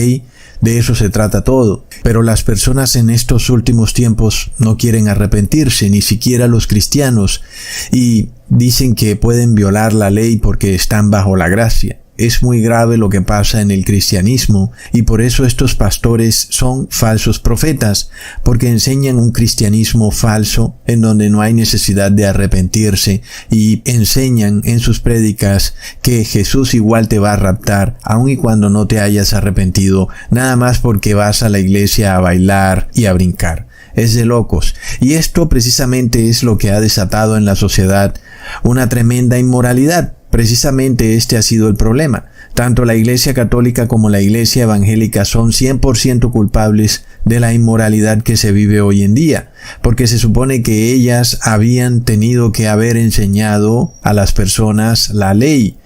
De eso se trata todo. Pero las personas en estos últimos tiempos no quieren arrepentirse, ni siquiera los cristianos, y dicen que pueden violar la ley porque están bajo la gracia. Es muy grave lo que pasa en el cristianismo, y por eso estos pastores son falsos profetas, porque enseñan un cristianismo falso en donde no hay necesidad de arrepentirse, y enseñan en sus prédicas que Jesús igual te va a raptar aun y cuando no te hayas arrepentido, nada más porque vas a la iglesia a bailar y a brincar. Es de locos. Y esto precisamente es lo que ha desatado en la sociedad una tremenda inmoralidad. Precisamente este ha sido el problema. Tanto la Iglesia Católica como la Iglesia Evangélica son 100% culpables de la inmoralidad que se vive hoy en día, porque se supone que ellas habían tenido que haber enseñado a las personas la ley,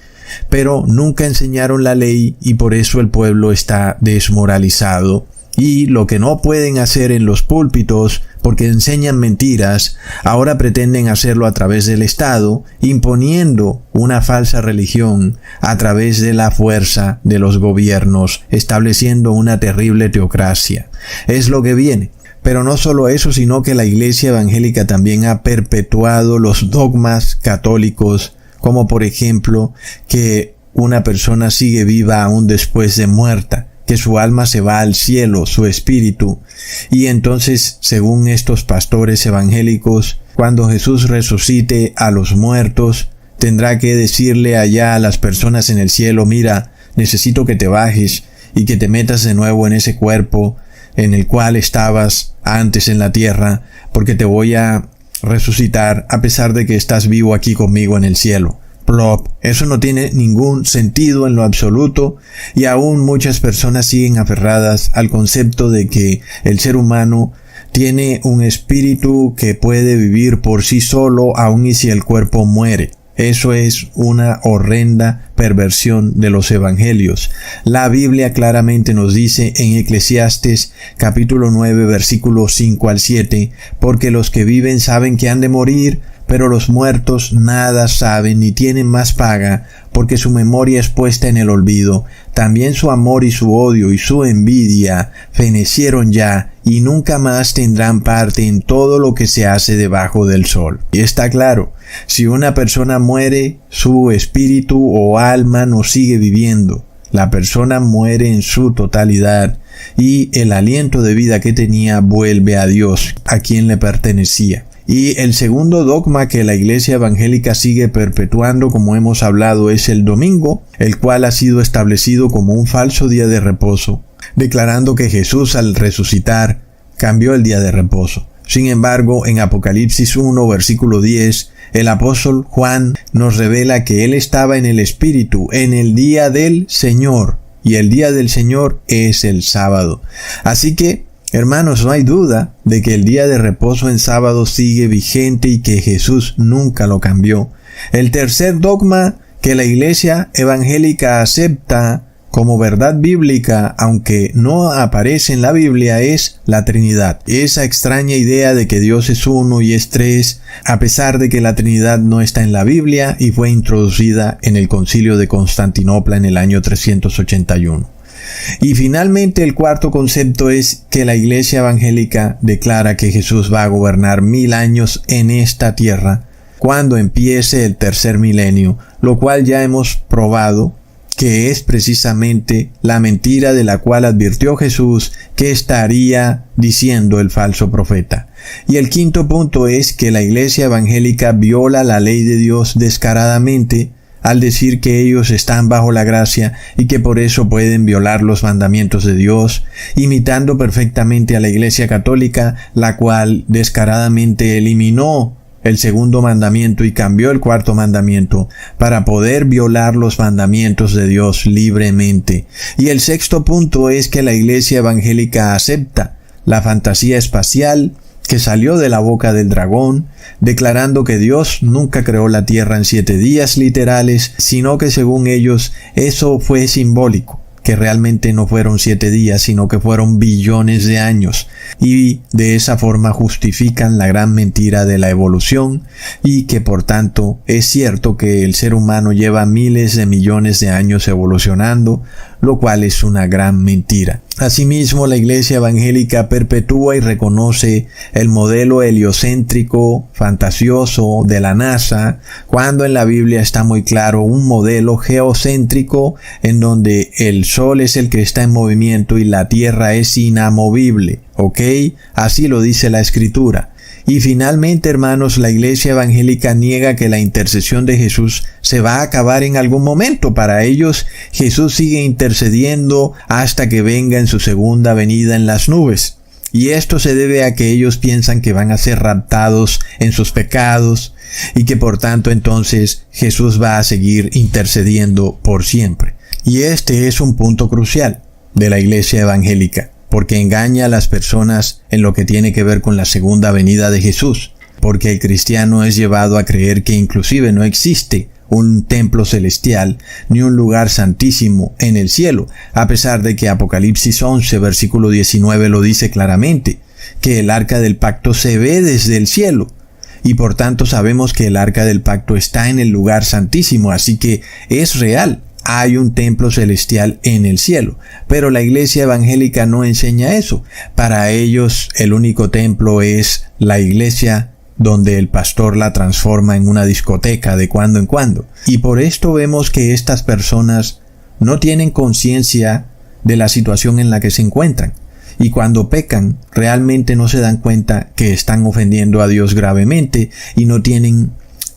pero nunca enseñaron la ley y por eso el pueblo está desmoralizado. Y lo que no pueden hacer en los púlpitos, porque enseñan mentiras, ahora pretenden hacerlo a través del Estado, imponiendo una falsa religión a través de la fuerza de los gobiernos, estableciendo una terrible teocracia. Es lo que viene. Pero no solo eso, sino que la Iglesia evangélica también ha perpetuado los dogmas católicos, como por ejemplo que una persona sigue viva aún después de muerta, que su alma se va al cielo, su espíritu. Y entonces, según estos pastores evangélicos, cuando Jesús resucite a los muertos, tendrá que decirle allá a las personas en el cielo: mira, necesito que te bajes y que te metas de nuevo en ese cuerpo en el cual estabas antes en la tierra, porque te voy a resucitar a pesar de que estás vivo aquí conmigo en el cielo. Plop. Eso no tiene ningún sentido en lo absoluto, y aún muchas personas siguen aferradas al concepto de que el ser humano tiene un espíritu que puede vivir por sí solo aun y si el cuerpo muere. Eso es una horrenda perversión de los evangelios. La Biblia claramente nos dice en Eclesiastes capítulo 9 versículos 5 al 7, porque los que viven saben que han de morir, pero los muertos nada saben ni tienen más paga, porque su memoria es puesta en el olvido. También su amor y su odio y su envidia fenecieron ya, y nunca más tendrán parte en todo lo que se hace debajo del sol. Y está claro, si una persona muere, su espíritu o alma no sigue viviendo. La persona muere en su totalidad, y el aliento de vida que tenía vuelve a Dios, a quien le pertenecía. Y el segundo dogma que la Iglesia evangélica sigue perpetuando, como hemos hablado, es el domingo, el cual ha sido establecido como un falso día de reposo, declarando que Jesús al resucitar cambió el día de reposo. Sin embargo, en Apocalipsis 1, versículo 10, el apóstol Juan nos revela que él estaba en el Espíritu en el día del Señor, y el día del Señor es el sábado. Así que, hermanos, no hay duda de que el día de reposo en sábado sigue vigente y que Jesús nunca lo cambió. El tercer dogma que la Iglesia evangélica acepta como verdad bíblica, aunque no aparece en la Biblia, es la Trinidad. Esa extraña idea de que Dios es uno y es tres, a pesar de que la Trinidad no está en la Biblia y fue introducida en el Concilio de Constantinopla en el año 381. Y finalmente el cuarto concepto es que la Iglesia evangélica declara que Jesús va a gobernar 1000 años en esta tierra cuando empiece el tercer milenio, lo cual ya hemos probado que es precisamente la mentira de la cual advirtió Jesús que estaría diciendo el falso profeta. Y el quinto punto es que la Iglesia evangélica viola la ley de Dios descaradamente al decir que ellos están bajo la gracia y que por eso pueden violar los mandamientos de Dios, imitando perfectamente a la Iglesia católica, la cual descaradamente eliminó el segundo mandamiento y cambió el cuarto mandamiento para poder violar los mandamientos de Dios libremente. Y el sexto punto es que la Iglesia evangélica acepta la fantasía espacial que salió de la boca del dragón, declarando que Dios nunca creó la tierra en 7 días literales, sino que según ellos eso fue simbólico, que realmente no fueron 7 días, sino que fueron billones de años, y de esa forma justifican la gran mentira de la evolución, y que por tanto es cierto que el ser humano lleva miles de millones de años evolucionando, lo cual es una gran mentira. Asimismo, la Iglesia evangélica perpetúa y reconoce el modelo heliocéntrico, fantasioso de la NASA, cuando en la Biblia está muy claro un modelo geocéntrico en donde el Sol es el que está en movimiento y la Tierra es inamovible. ¿Ok? Así lo dice la Escritura. Y finalmente, hermanos, la Iglesia evangélica niega que la intercesión de Jesús se va a acabar en algún momento. Para ellos, Jesús sigue intercediendo hasta que venga en su segunda venida en las nubes. Y esto se debe a que ellos piensan que van a ser raptados en sus pecados y que por tanto entonces Jesús va a seguir intercediendo por siempre. Y este es un punto crucial de la Iglesia evangélica, porque engaña a las personas en lo que tiene que ver con la segunda venida de Jesús. porque el cristiano es llevado a creer que inclusive no existe un templo celestial ni un lugar santísimo en el cielo, a pesar de que Apocalipsis 11, versículo 19 lo dice claramente, que el arca del pacto se ve desde el cielo. Y por tanto sabemos que el arca del pacto está en el lugar santísimo, así que es real. Hay un templo celestial en el cielo, pero la iglesia evangélica no enseña eso. Para ellos el único templo es la iglesia donde el pastor la transforma en una discoteca de cuando en cuando. Y por esto vemos que estas personas no tienen conciencia de la situación en la que se encuentran. Y cuando pecan, realmente no se dan cuenta que están ofendiendo a Dios gravemente y no tienen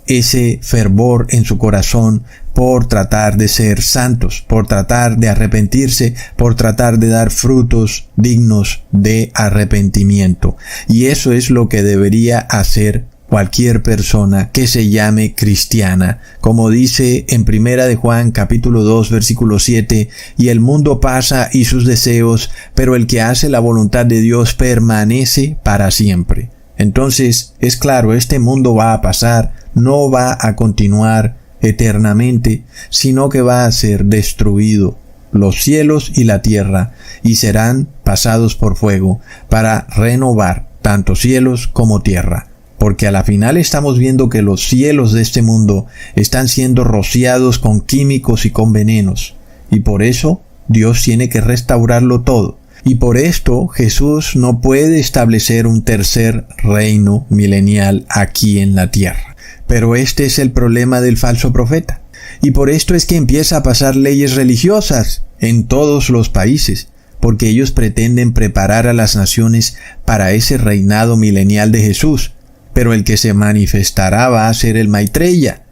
ese fervor en su corazón por tratar de ser santos, por tratar de arrepentirse, por tratar de dar frutos dignos de arrepentimiento. Y eso es lo que debería hacer cualquier persona que se llame cristiana. Como dice en Primera de Juan capítulo 2 versículo 7, y el mundo pasa y sus deseos, pero el que hace la voluntad de Dios permanece para siempre. Entonces, es claro, este mundo va a pasar, no va a continuar eternamente, sino que va a ser destruido. Los cielos y la tierra, y serán pasados por fuego para renovar tanto cielos como tierra. Porque a la final estamos viendo que los cielos de este mundo están siendo rociados con químicos y con venenos. Y por eso Dios tiene que restaurarlo todo. Y por esto Jesús no puede establecer un tercer reino milenial aquí en la tierra. Pero este es el problema del falso profeta. Y por esto es que empieza a pasar leyes religiosas en todos los países, porque ellos pretenden preparar a las naciones para ese reinado milenial de Jesús. Pero el que se manifestará va a ser el Maitreya.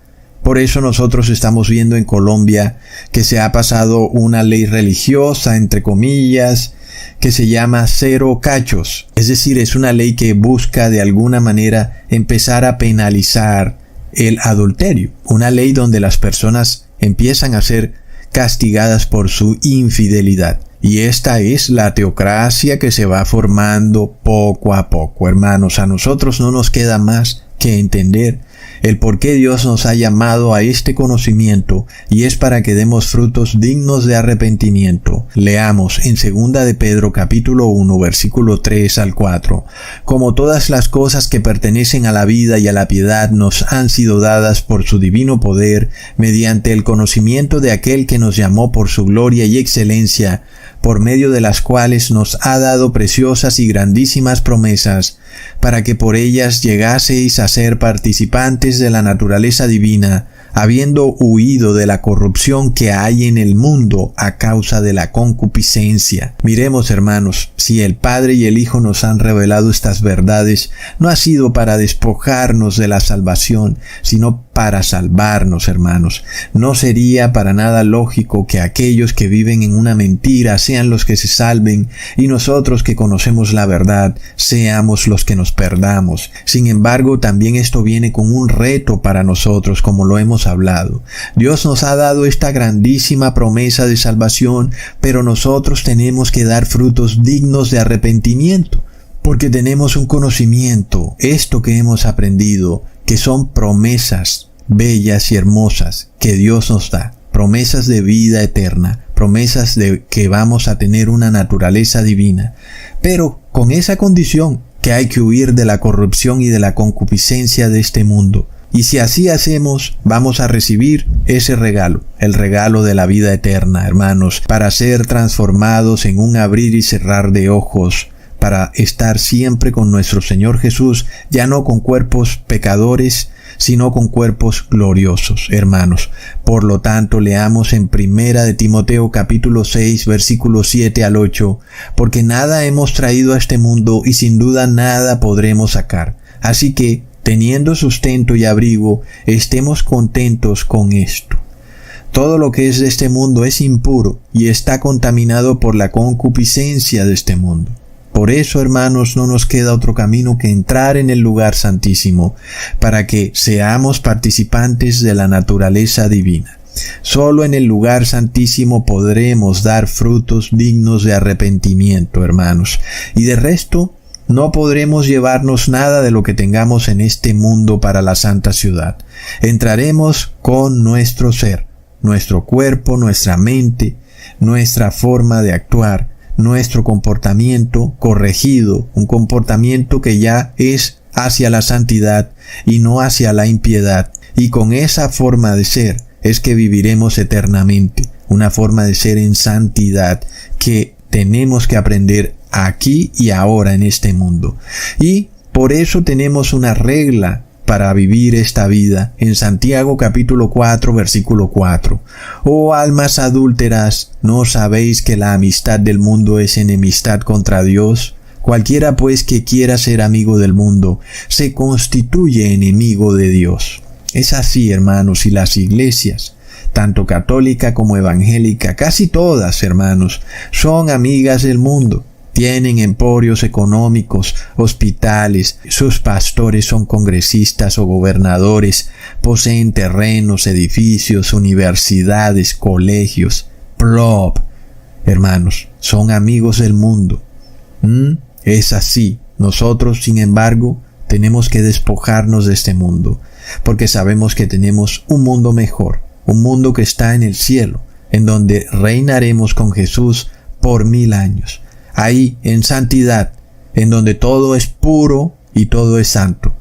Por eso nosotros estamos viendo en Colombia que se ha pasado una ley religiosa, entre comillas, que se llama Cero Cachos. Es decir, es una ley que busca de alguna manera empezar a penalizar el adulterio. Una ley donde las personas empiezan a ser castigadas por su infidelidad. Y esta es la teocracia que se va formando poco a poco. Hermanos, a nosotros no nos queda más que entender el por qué Dios nos ha llamado a este conocimiento, y es para que demos frutos dignos de arrepentimiento. Leamos en 2 de Pedro capítulo 1 versículo 3 al 4. Como todas las cosas que pertenecen a la vida y a la piedad nos han sido dadas por su divino poder, mediante el conocimiento de aquel que nos llamó por su gloria y excelencia, por medio de las cuales nos ha dado preciosas y grandísimas promesas, para que por ellas llegaseis a ser participantes de la naturaleza divina, habiendo huido de la corrupción que hay en el mundo a causa de la concupiscencia. Miremos, hermanos, si el Padre y el Hijo nos han revelado estas verdades, no ha sido para despojarnos de la salvación, sino para salvarnos, hermanos. No sería para nada lógico que aquellos que viven en una mentira sean los que se salven y nosotros que conocemos la verdad seamos los que nos perdamos. Sin embargo, también esto viene con un reto para nosotros, como lo hemos hablado. Dios nos ha dado esta grandísima promesa de salvación, pero nosotros tenemos que dar frutos dignos de arrepentimiento, porque tenemos un conocimiento, esto que hemos aprendido, que son promesas bellas y hermosas que Dios nos da, promesas de vida eterna, promesas de que vamos a tener una naturaleza divina, pero con esa condición que hay que huir de la corrupción y de la concupiscencia de este mundo. Y si así hacemos, vamos a recibir ese regalo, el regalo de la vida eterna, hermanos, para ser transformados en un abrir y cerrar de ojos, para estar siempre con nuestro Señor Jesús, ya no con cuerpos pecadores, sino con cuerpos gloriosos, hermanos. Por lo tanto, leamos en 1 de Timoteo capítulo 6, versículos 7 al 8, porque nada hemos traído a este mundo y sin duda nada podremos sacar. Así que, teniendo sustento y abrigo, estemos contentos con esto. Todo lo que es de este mundo es impuro y está contaminado por la concupiscencia de este mundo. Por eso, hermanos, no nos queda otro camino que entrar en el lugar santísimo, para que seamos participantes de la naturaleza divina. Solo en el lugar santísimo podremos dar frutos dignos de arrepentimiento, hermanos. Y de resto, no podremos llevarnos nada de lo que tengamos en este mundo para la santa ciudad. Entraremos con nuestro ser, nuestro cuerpo, nuestra mente, nuestra forma de actuar, nuestro comportamiento corregido, un comportamiento que ya es hacia la santidad y no hacia la impiedad. Y con esa forma de ser es que viviremos eternamente, una forma de ser en santidad que tenemos que aprender aquí y ahora en este mundo. Y por eso tenemos una regla para vivir esta vida en Santiago capítulo 4 versículo 4. Oh almas adúlteras, ¿no sabéis que la amistad del mundo es enemistad contra Dios? Cualquiera pues que quiera ser amigo del mundo se constituye enemigo de Dios. Es así, hermanos, y las iglesias, tanto católica como evangélica, casi todas, hermanos, son amigas del mundo. Tienen emporios económicos, hospitales, sus pastores son congresistas o gobernadores, poseen terrenos, edificios, universidades, colegios, plop. Hermanos, son amigos del mundo. Es así. Nosotros, sin embargo, tenemos que despojarnos de este mundo, porque sabemos que tenemos un mundo mejor, un mundo que está en el cielo, en donde reinaremos con Jesús por 1000 años. Ahí, en santidad, en donde todo es puro y todo es santo.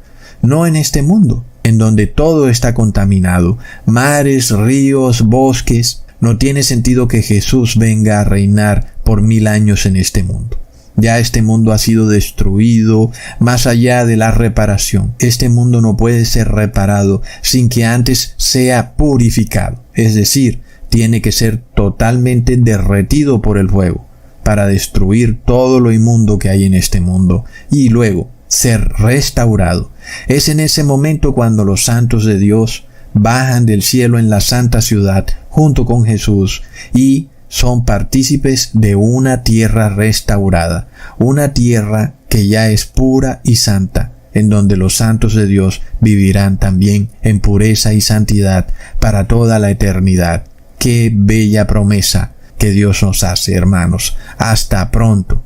No en este mundo, en donde todo está contaminado. Mares, ríos, bosques. No tiene sentido que Jesús venga a reinar por 1000 años en este mundo. Ya este mundo ha sido destruido más allá de la reparación. Este mundo no puede ser reparado sin que antes sea purificado. Es decir, tiene que ser totalmente derretido por el fuego para destruir todo lo inmundo que hay en este mundo y luego ser restaurado. Es en ese momento cuando los santos de Dios bajan del cielo en la santa ciudad junto con Jesús y son partícipes de una tierra restaurada, una tierra que ya es pura y santa, en donde los santos de Dios vivirán también en pureza y santidad para toda la eternidad. ¡Qué bella promesa que Dios nos hace, hermanos! Hasta pronto.